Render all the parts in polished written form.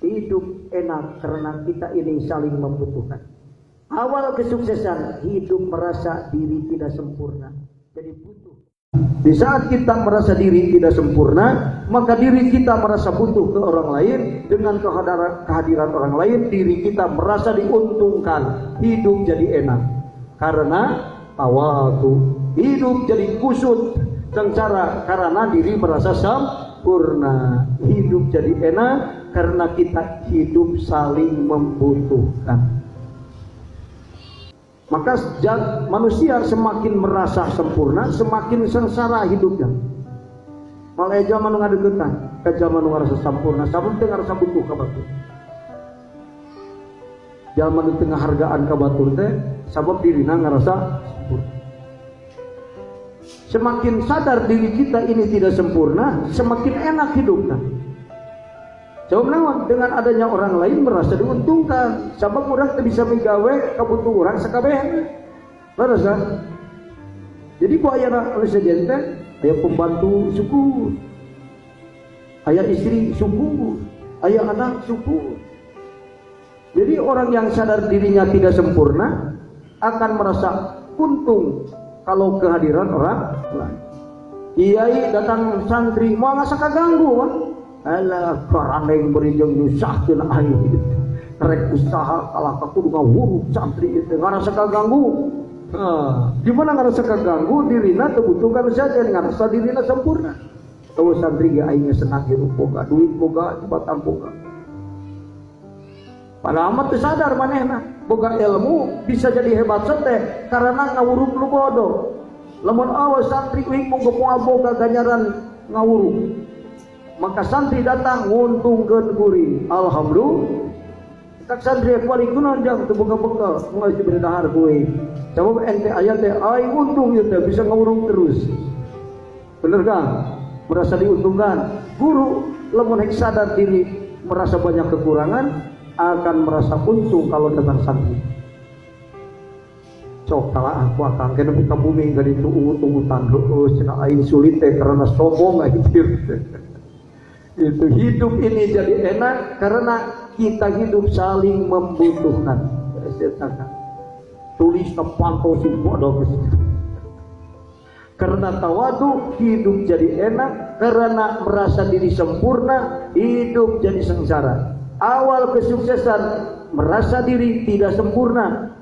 hidup enak karena kita ini saling membutuhkan. Awal kesuksesan, hidup merasa diri tidak sempurna, jadi butuh. Di saat kita merasa diri tidak sempurna, maka diri kita merasa butuh ke orang lain. Dengan kehadiran orang lain, diri kita merasa diuntungkan. Hidup jadi enak karena tawadu. Hidup jadi kusut, sengsara karena diri merasa sempurna. Hidup jadi enak karena kita hidup saling membutuhkan. Maka manusia semakin merasa sempurna, semakin sengsara hidupnya. Malah zaman ngadegetan, ke zaman ngarasa sempurna, sabun teu ngarasa butuh ka batur. Zaman di tengah hargaan ka batur teh, sabab dirina ngarasa sempurna. Semakin sadar diri kita ini tidak sempurna, semakin enak hidupnya. Coba dengan adanya orang lain merasa diuntungkan. Sabab orang tidak bisa menggawe kebutuhan orang sekabehna. Merasa. Jadi ku aya presiden teh, aya pembantu syukur. Aya istri syukur, aya anak syukur. Jadi orang yang sadar dirinya tidak sempurna akan merasa untung kalau kehadiran orang lain. Kiai datang santri mau ngasa kaganggu kan? Alah karaneng berijeng nyusahkeun aing. Rek usaha kalah kudu ngawuruk santri itu ngarasa kaganggu. Di mana ngarasa kaganggu dirina teu butuhkan saja ngarasa dirina sempurna. Tahu santri ge aing senang hirup boga duit boga jabatan boga. Pada amat teu sadar manehna boga ilmu bisa jadi hebat teh karena ngawuruk lu bodoh. Lamun awas santri uing moga boga ganjaran ngawuruk. Maka santri datang nguntungkeun kuring. Alhamdulillah. Tak santri kuali kunaon jang teu boga-boga moal diberdahar kuing. Coba ente aya teh ai untung ieu teh bisa ngawurung terus. Bener kan? Merasa diuntungkan. Guru lamun hek sadar diri merasa banyak kekurangan akan merasa untung kalau datang santri. Cok kalah aku akan kena buka bumi gak ditunggu-tunggutan heueus cenah aing sulit teh karena sombong aing itu. Hidup ini jadi enak karena kita hidup saling membutuhkan. Tulis pantau si bodoh. Karena tawadu hidup jadi enak, karena merasa diri sempurna hidup jadi sengsara. Awal kesuksesan merasa diri tidak sempurna,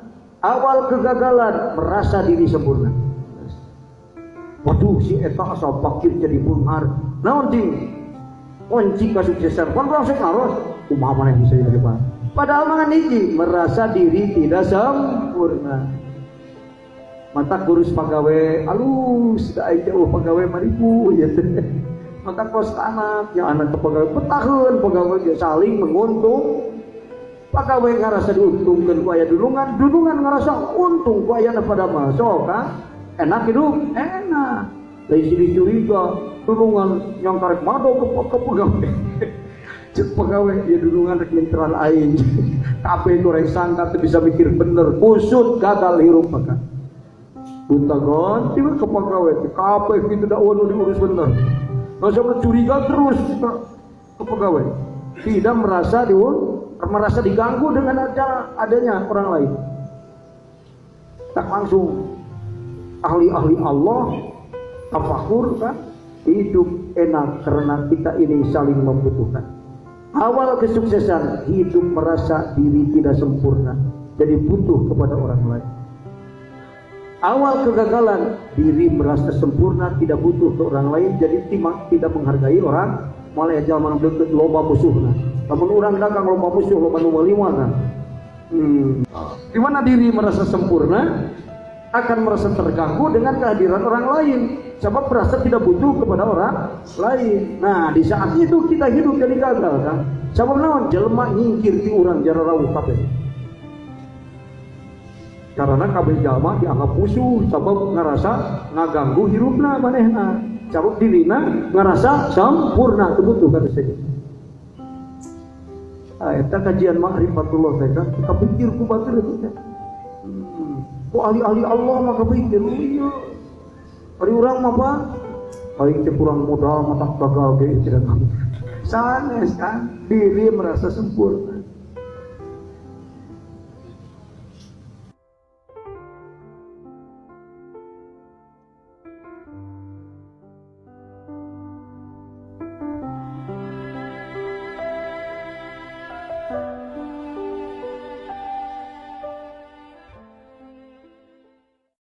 awal kegagalan merasa diri sempurna. Waduh si eta asa pakir jadi bungar. Naon ding? Kunci kesuksesan kan langsung harus kumaha maneh bisa jadi apa? Padahal mangan hiji merasa diri tidak sempurna. Mata kurus pagawe alus da jauh pagawe maribu ya teh. Mata kos anak yang anak pagawe petahun pagawe saling menguntung. Pagawe ngarasa diuntungkeun ku aya dulungan ngarasa untung ku aya pada masuk kan. Enak hidup enak. Lain sini curiga dulungan yang karek mado ke pegawai. Cek pegawai ya dulungan rek minteran aing. Kabeh goreng sangka teu bisa mikir bener, kusut gagal hirup maka. Bunta ganti ke pegawai, kabeh kitu da anu diurus bener. Masa curiga terus ke pegawai. Tidak merasa diganggu dengan adanya orang lain. Tak langsung ahli-ahli Allah tafakur kan hidup enak karena kita ini saling membutuhkan. Awal kesuksesan hidup merasa diri tidak sempurna, jadi butuh kepada orang lain. Awal kegagalan diri merasa sempurna, tidak butuh ke orang lain, jadi tidak menghargai orang. Malah zaman deket loba musuhna. Lamun urang dagang loba musuh, loba nu malima kan. Di mana diri merasa sempurna akan merasa terganggu dengan kehadiran orang lain. Sebab merasa tidak butuh kepada orang lain. Nah, di saat itu kita hidup jadi gagal kan. Sebab naon? Jelema nyingkir ti urang jara rawuh kabeh. Karena kabeh jalma dianggap musuh, sebab ngarasa ngaganggu hirupna manehna. Sebab dirina ngarasa sempurna teu butuh ka saja. Eta kajian ma'rifatullah teh kan kita pikir ku batur itu teh. Ku ahli-ahli Allah maka pikir iya. Ari urang mah Pak, paling teh kurang modal mata gagal ge cenah. sanes kan diri merasa sempurna.